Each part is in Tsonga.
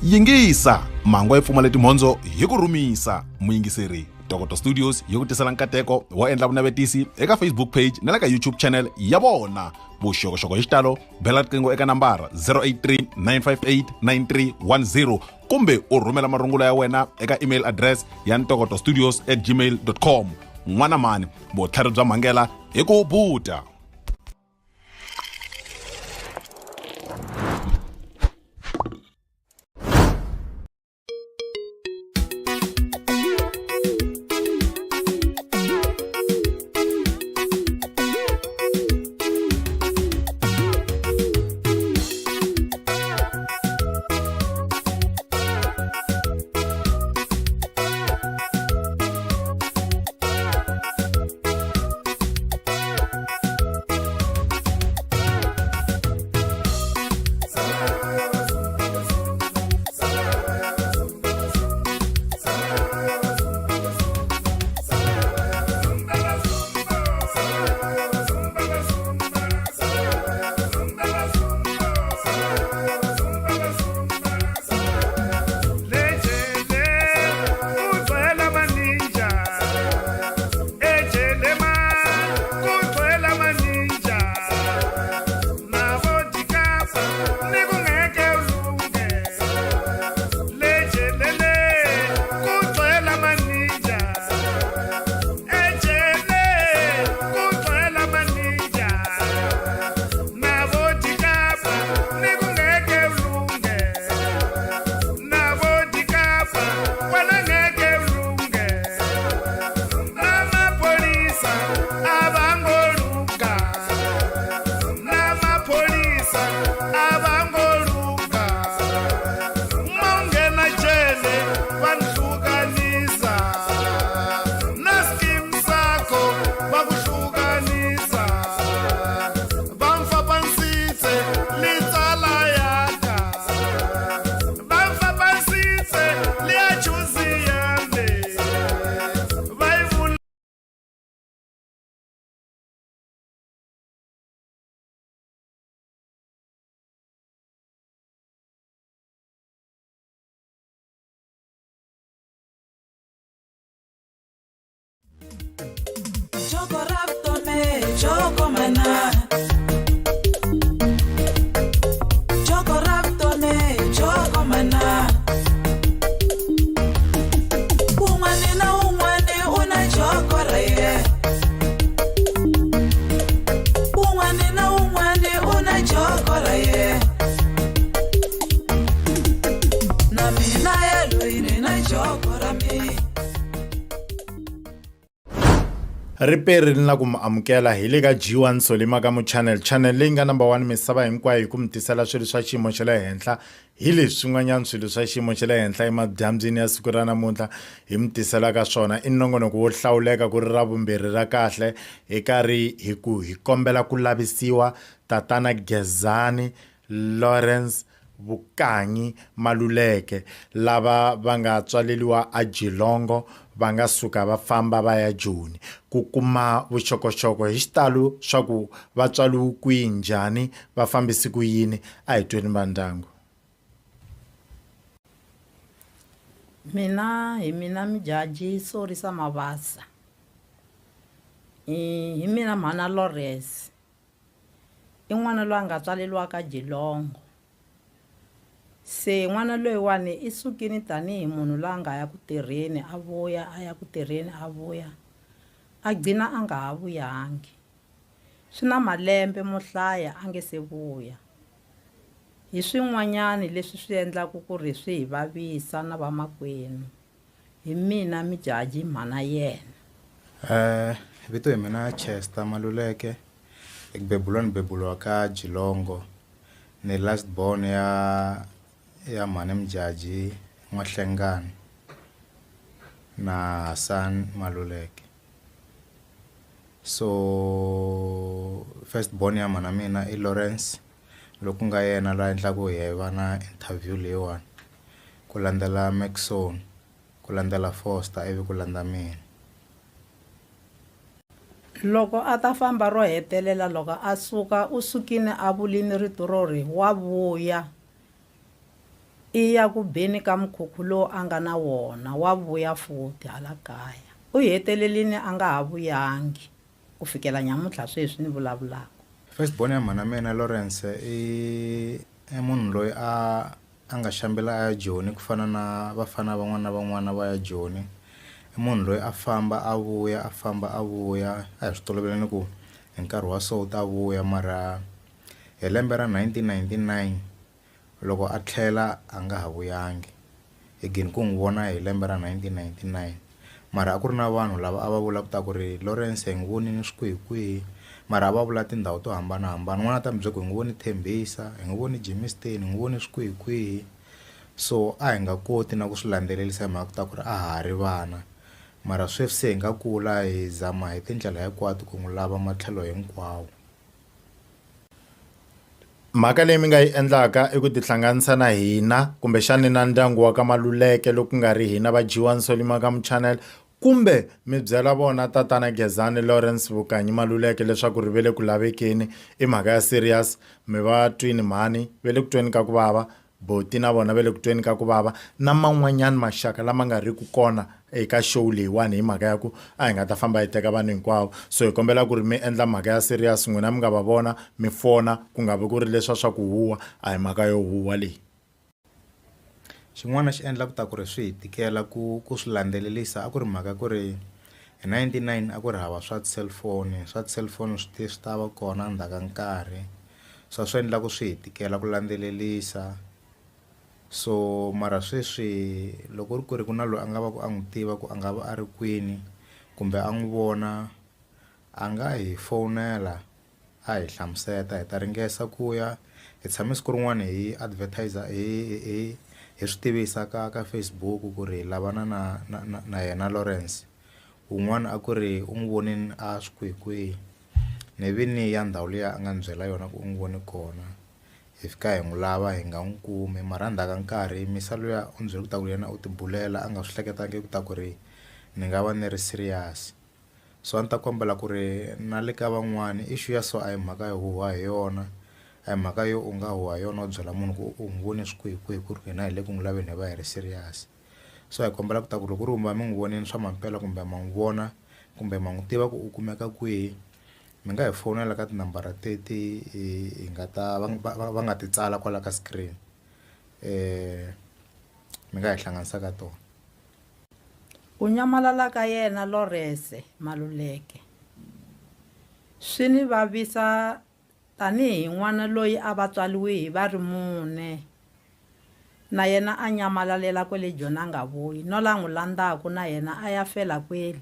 yingisa mangwa ipfumala timhondzo hi ku rhumisa. Muyingiseri Dr Studios hi ku tisela nkateko wo endla vunavetisi eka Facebook page na le ka YouTube channel ya vona. Vuxokoxoko hi xitalo bela riqingho eka nambara 083 958 9310 kumbe u rhumela marungula ya wena eka email address ya ntokotostudios@gmail.com. N'wana mani vutlhari bya mhangela hi ku buta. Riperi na ku amukela hi le ka G1 Soli Makamu channel leyi nga number 1 misava hinkwayo hi ku mitisela swilo swa xiyimo xa le henhla hi leswi swin'wanyana swilo swa xiyimo xa le henhla emadyambyini ya siku ra namuntlha hi mitisela ka swona i nongonoko wo hlawuleka ku ri ra vumbirhi ra kahle hi karhi hi kombela ku lavisiwa tatana Gezani Lawrence Vukanyi Maluleke lava va nga tswaleliwa a Jilongo va nga suka va famba va ya Joni ku kuma vuxokoxoko hi xitalo swa ku va tswaliwe kwihi njhani va fambisi ku yini a hi tweni va ndyangu. Mina mijaji Sorisa Mavasa hi mina mhana Lawrence i n'wana loyi a nga tswaleliwa ka Jilongo. Se n'wana loyiwani i sukini tanihi munhu loyi a nga ya ku tirheni a vuya a ya ku tirheni a vuya a gcina a nga ha vuyangi. Swi na malembe mo hlaya a nge se vuya. Hi swin'wanyani leswi swi endlaka ku ri swi hi vavisa na vamakwenu. Hi mina mijaji mhana yena. Vito hi mina Chester Maluleke bebulwa ka Jilongo ni last born ya mhani mijaji N'wahlengani na Hassan Maluleke. So first born ya mhana mina i Lawrence loko nga yena la endlaku hi va na interview leyiwani ku landzela Maxon ku landzela Foster ivi ku landza mina. loko a ta famba ro hetelela loko a suka u sukile a vulini rito ro ri wa vuya i ya ku beni ka mukhukhu lowu a nga na wona wa vuya futhi hala kaya u hetelelini a nga ha vuyangi ku fikela nyamuntlha sweswi ni vulavulaka. firstborn ya mhana mina Lawrence i munhu loyi a nga xambela a Joni ku fana na vafana van'wana na van'wana va ya Joni. I munhu loyi a famba a vuya a hi swi toloveleni ku hi nkarhi wa so ta vuya, mara hi lembe ra 1999 loko a tlhela a nga ha vuyangi again ku n'wi vona hi lembe ra 1999. Mara a ku ri na vanhu lava a va vula ku ta ku ri Lawrence hi n'wi vonini swikwihi, mara a va vula tindhawu to hambanahambana. N'wana ta mi byela ku hi n'wi voni Thembisa, hi n'wi voni Germiston, hi n'wi voni swikwihi. So a hi nga koti na ku swi landzelelisa hi mhaka ku ta ku ri a ha ri vana, mara sweswi se hi nga kula hi zama hi tindlela hinkwato ku n'wi lava matlhelo hinkwawo. Mhaka leyi mi nga yi endlaka i ku tihlanganisa na hina kumbexani na ndyangu wa ka Maluleke loku nga ri hina va G1 Makamu channel, kumbe mi byela vona tatana Gezani Lawrence Vukanyi Maluleke leswaku ri ve le ku lavekeni i mhaka ya serious. Mi va twini mhani, ve le ku tweni ka ku vava, boti na vona ve le ku tweni ka ku vava, na man'wanyana maxaka lama nga ri ku kona eka show leyiwani hi mhaka ya ku a hi nga ta famba hi teka vanhu hinkwavo. So hi kombela ku ri mi endla mhaka ya serious, n'wina mi nga va vona mi fona ku nga vi ku ri leswa swa ku huwa, a hi mhaka yo huwa leyi. Xin'wana xi endla ku ta ku ri swi hi tikela ku swi landzelelisa a ku ri mhaka ku ri hi 99 a ku ri hava swa ti-cellphone swi ta va kona endzhaku ka nkarhi, so swi endla ku swi hi tikela ku landzelelisa. So mara sweswi loko ri ku ri ku na loyi a nga va ku a n'wi tiva ku a nga va a ri kwini kumbe a n'wi vona, a nga hi fowunela a hi hlamuseta hi ta ringesa ku ya hi tshame siku rin'wana hi advertiser hi swi tivisa ka Facebook ku ri hi lavana na yena Lawrence. Un'wana a ku ri u n'wi vonini a swikwihi, ni vini ya ndhawu leyi a nga ni byela yona ku u n'wi voni kona, hi fika hi n'wi lava hi nga n'wi kumi. Mara endzhaku ka nkarhi misa luya u byele ku ta ku yena u tibulela a nga swi hleketangi ku ta ku ri ni nga va ni ri serious. So a ni ta kombela ku ri na le ka van'wani issue ya so a hi mhaka yo huwa hi yona, a hi mhaka yo u nga huwa hi yona u byela munhu ku u n'wi voni swikwihi ku ri hina hi le ku n'wi laveni hi va hi ri serious. So hi kombela ku ta ku ri ku ri umba mi n'wi vonini swa mampela kumbe ma n'wi vona kumbe ma n'wi tiva ku u kumeka kwihi, mi nga hi fowunela ka tinambara teti hi nga ta va nga ti tsala kwala ka screen, mi nga hi hlanganisa ka tona. Ku nyamalala ka yena Lawrence Maluleke swi ni vavisa tanihi n'wana loyi a vatswaliwe hi va ri mune, na yena a nyamalalela kwele Joni a nga vuyi, no la n'wi landzaku na yena a ya fela kwele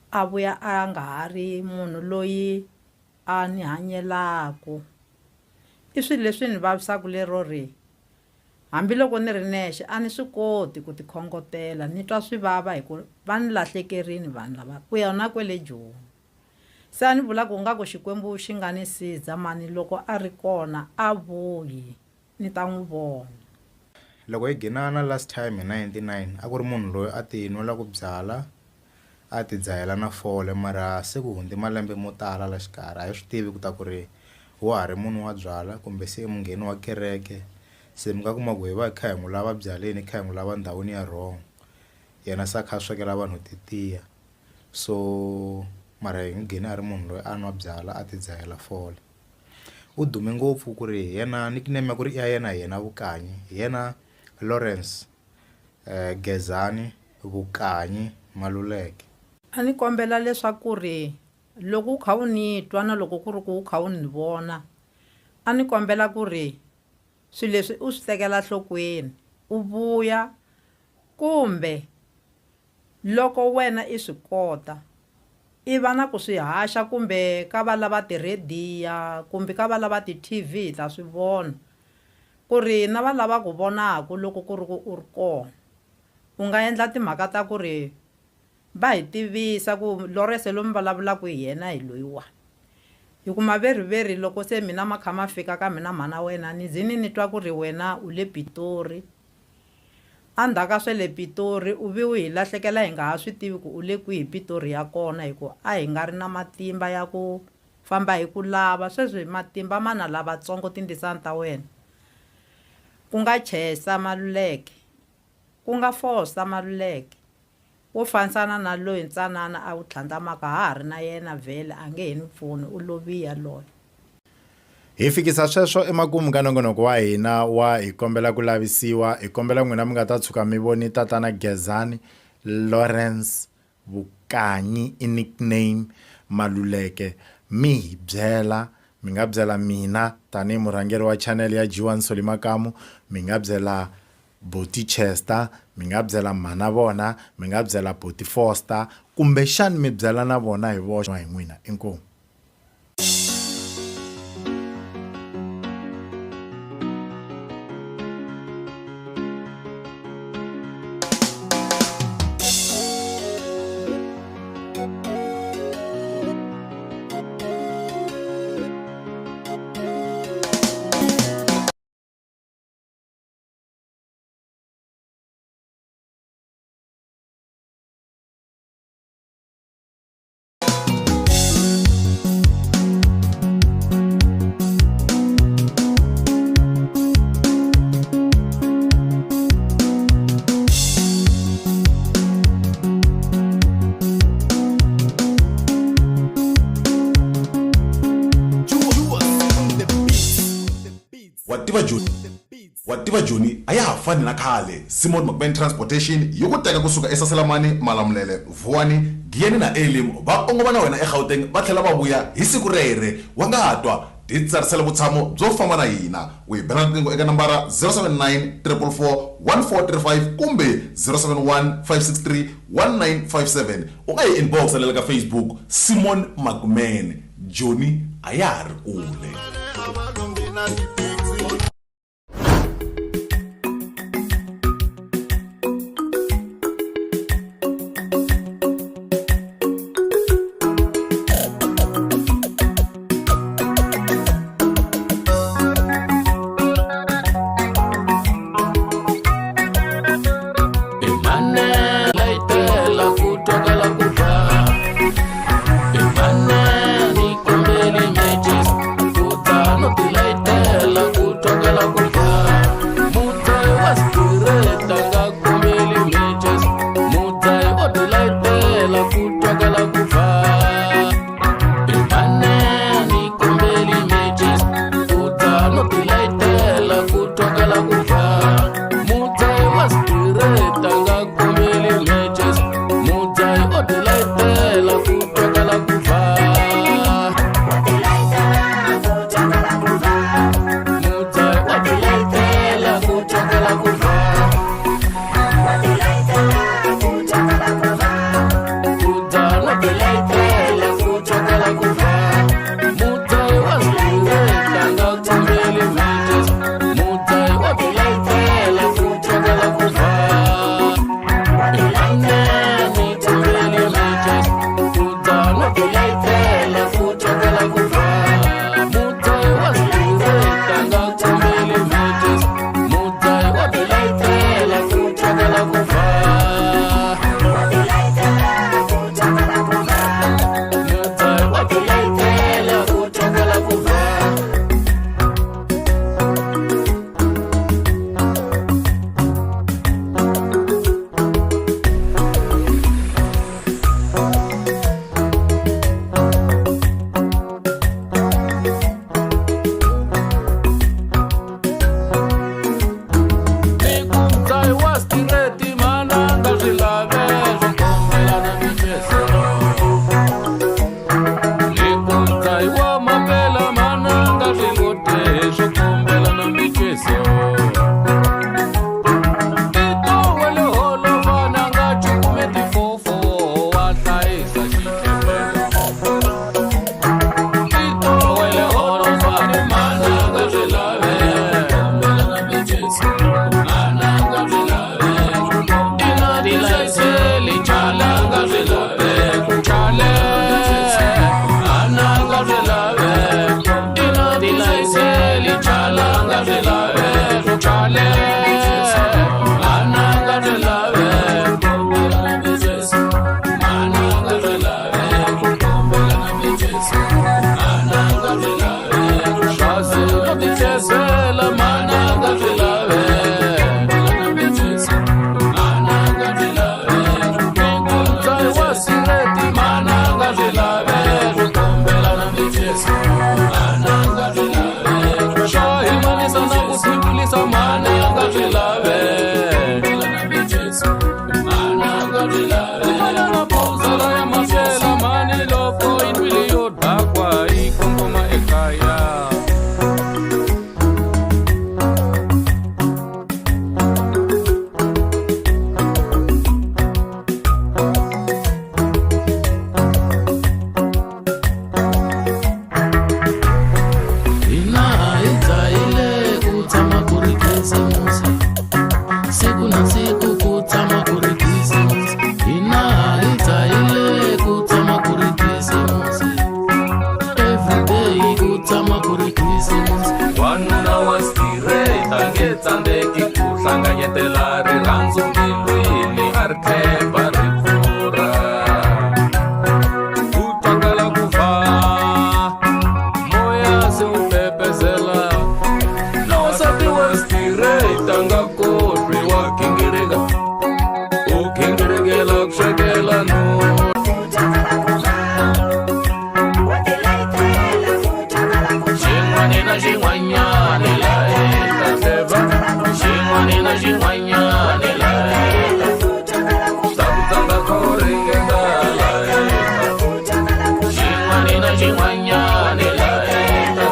a vuya a nga ha ri munhu loyi a ni hanyelaku. I swilo leswi ni vavisaka lero ri hambiloko ni ri nexe a ni swi koti ku tikhongotela, ni twa swi vava hi ku va ni lahlekerini vanhu lava ku yona kwele Joni. Se a ni vula ku nga ku Xikwembu xi nga ni siza mani loko a ri kona a vuyi ni ta n'wi vona. Loko hi ginana last time hi 99 a ku ri munhu loyi a ti nwela ku byala a ti dzahela na fole, mara se ku hundzi malembe mo tala la xikarhi a hi swi tivi ku ta ku ri wa ha ri munhu wa byala kumbe se mungheni wa kereke. Se mi nga kuma ku hi va hi kha hi n'wi lava byaleni, hi kha hi n'wi lava ndhawini ya wrong, yena se a kha a swekela vanhu titiya. So mara hi ngheni a ri munhu loyi a nwa byala a ti dzahela fole. U dume ngopfu ku ri hi yena nickname ya ku ri ya yena Vukanyi, hi yena Lawrence Gezani Vukanyi Maluleke. A ni kombela leswaku ri loko u kha u ni twa na loko ku ri ku u kha u ni vona, a ni kombela ku ri swilo leswi u swi tekela nhlokweni u vuya, kumbe loko wena i swi kota i va na ku swi haxa kumbe ka va lava tirediya kumbe ka va lava ti-TV hi ta swi vona ku ri na va lava ku vonaku loko ku ri ku u ri kona. U nga endla timhaka ta ku ri va hi tivisa ku Lawrence lomu vulavulaka hi yena hi loyiwani, hi kuma veriveri loko se mina ma kha ma fika ka mina mhana wena ni zini ni twa ku ri wena u le Pitori. Endzhaku ka swe le Pitori u vi u hi lahlekela hi nga ha swi tivi ku u le kwihi Pitori ya kona, hi ku a hi nga ri na matimba ya ku famba hi ku lava. Sweswi matimba mana lavatsongo tindisani ta wena ku nga chesa Maluleke, ku nga fosa Maluleke, wo fanisana na loyi ntsanana a wu tlhandlamaka ha ha ri na yena vhele a nge he ni pfuni u loviya loyo. Hi fikisa sweswo emakumu ka nongonoko wa hina wa hi kombela ku lavisiwa. Hi kombela n'wina mi nga ta tshuka mi voni tatana Gezani Lawrence Vukanyi i nickname Maluleke mi hi byela, mi nga byela mina tanihi murhangeri wa channel ya G1 Makamu, mi nga byela Boti Chester, mi nga byela mhana vona, mi nga byela Boti Foster, kumbe xani mi byela na vona hi voxe hi n'wina. Inkomu. wativa joni a ya ha fani na khale. Simon McMahon Transportation yi ku teka kusuka eSaselamani, Malamulele, Vukanyi, Gezani na Elim va ongova na wena eGauteng va tlhela va vuya hi siku rere. Wa nga twa ti tsarisela vutshamo byo famba na hina. U hi bela riqingho eka nambara 079 444 1435 kumbe 071 563 1957. U nga hi inbox le ka Facebook Simon McMahon. Joni a ya ha ri kule. Kutoka ku tshama ku ri Christmas. Wanuna wa straight a nge tsandzeki ku hlanganyetela rirhandzu mbilwini a ri khemba ri pfurha. Ku twakala ku fa moya se wu pepesela na wasati wa straight a nga kotwi wa gingirika u gingirekela ku swekela no. Xin'wanyana la heta seva, xin'wanyana la heta, ta ku tlanga ko ringeta la heta, xin'wanyana la heta,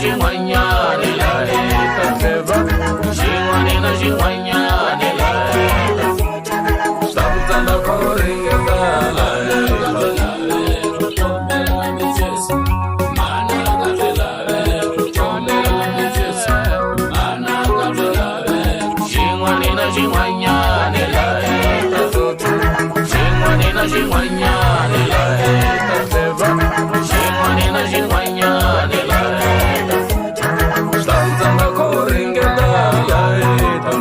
xin'wanyana la heta seva, xin'wanyana la heta, ta ku tlanga ko ringeta la heta. Xin'wanyana la heta seva, xin'wanyana la heta, ta ku tlanga ko ringeta la heta,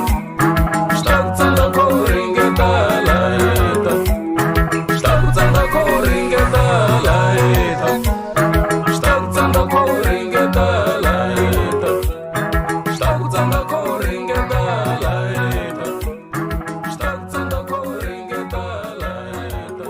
ta ku tlanga ko ringeta la heta, ta ku tlanga ko ringeta la heta, ta ku tlanga ko ringeta la heta, ta ku tlanga ko ringeta la heta, ta ku tlanga ko ringeta la heta.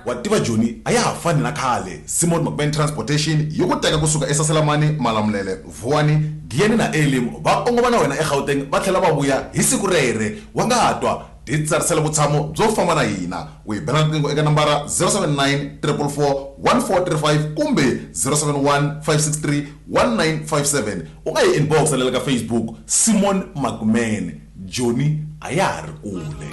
wa tiva Joni a ya ha fani na khale. Simon McMahon Transportation yi ku teka kusuka eSaselamani, Maluleke, Vukanyi, Gezani na Elim va ongova na wena eGauteng va tlhela va vuya hi siku rere. Wa nga ha twa titsarisela vutshamo byo famba na hina. U hi bela riqingho eka nambara 079 444 1435 kumbe 071 563 1957. U nga hi inbox le ka Facebook Simon McMahon. Joni a ya ha ri kule.